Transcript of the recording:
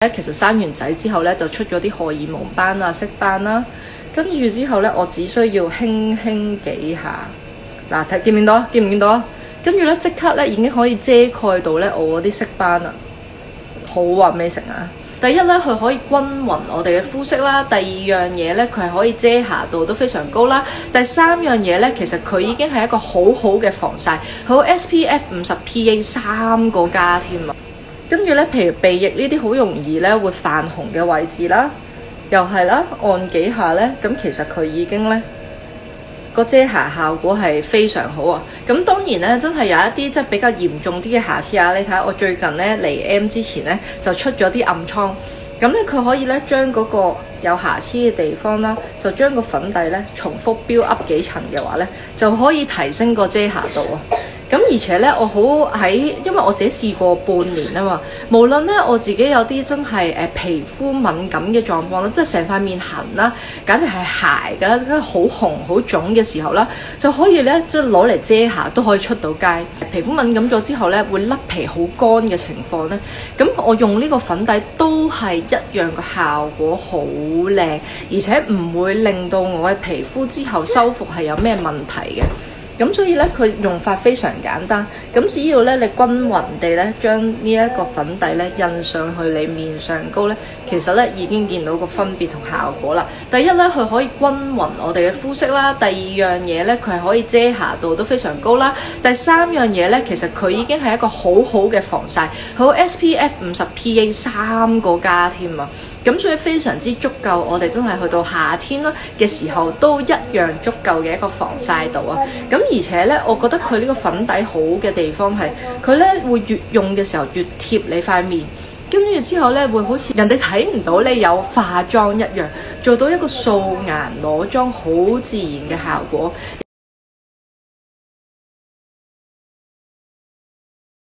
其實生完仔之後咧，就出咗啲荷爾蒙斑啊、色斑啦。跟住之後咧，我只需要輕輕幾下，嗱睇見唔見到？見唔見到？跟住咧即刻咧已經可以遮蓋到咧我嗰啲色斑啦，好話未成啊！第一咧，佢可以均勻我哋嘅膚色啦；第二樣嘢咧，佢係可以遮瑕度都非常高啦；第三樣嘢咧，其實佢已經係一個好好嘅防曬，佢有 SPF 50 PA 3個加添啊！跟住咧，譬如鼻翼呢啲好容易咧會泛紅嘅位置啦，又係啦，按幾下咧，咁其實佢已經咧個遮瑕效果係非常好啊！咁當然咧，真係有一啲即係比較嚴重啲嘅瑕疵啊！你睇下我最近咧嚟 M 之前咧就出咗啲暗瘡，咁咧佢可以咧將嗰個有瑕疵嘅地方啦，就將個粉底咧重複 build up 幾層嘅話咧，就可以提升個遮瑕度啊！咁而且咧，我好因為我自己試過半年啊嘛，無論咧我自己有啲真係皮膚敏感嘅狀況啦，即係成塊面痕啦，簡直係鞋㗎啦，好紅好腫嘅時候啦，就可以咧即係攞嚟遮瑕都可以出到街。皮膚敏感咗之後咧，會甩皮好乾嘅情況咧，咁我用呢個粉底都係一樣嘅效果好靚，而且唔會令到我嘅皮膚之後修復係有咩問題嘅。咁所以咧，佢用法非常簡單。咁只要咧，你均勻地咧，將呢一個粉底咧印上去你面上高咧，其實咧已經見到個分別同效果啦。第一咧，佢可以均勻我哋嘅膚色啦；第二樣嘢咧，佢係可以遮瑕度都非常高啦；第三樣嘢咧，其實佢已經係一個好好嘅防曬，佢有 SPF 50 PA 3個加添啊！咁所以非常之足夠，我哋真係去到夏天啦嘅時候都一樣足夠嘅一個防曬度啊！咁而且咧，我覺得佢呢個粉底好嘅地方係，佢咧會越用嘅時候越貼你塊面，跟住之後咧會好似人哋睇唔到你有化妝一樣，做到一個素顏裸妝好自然嘅效果。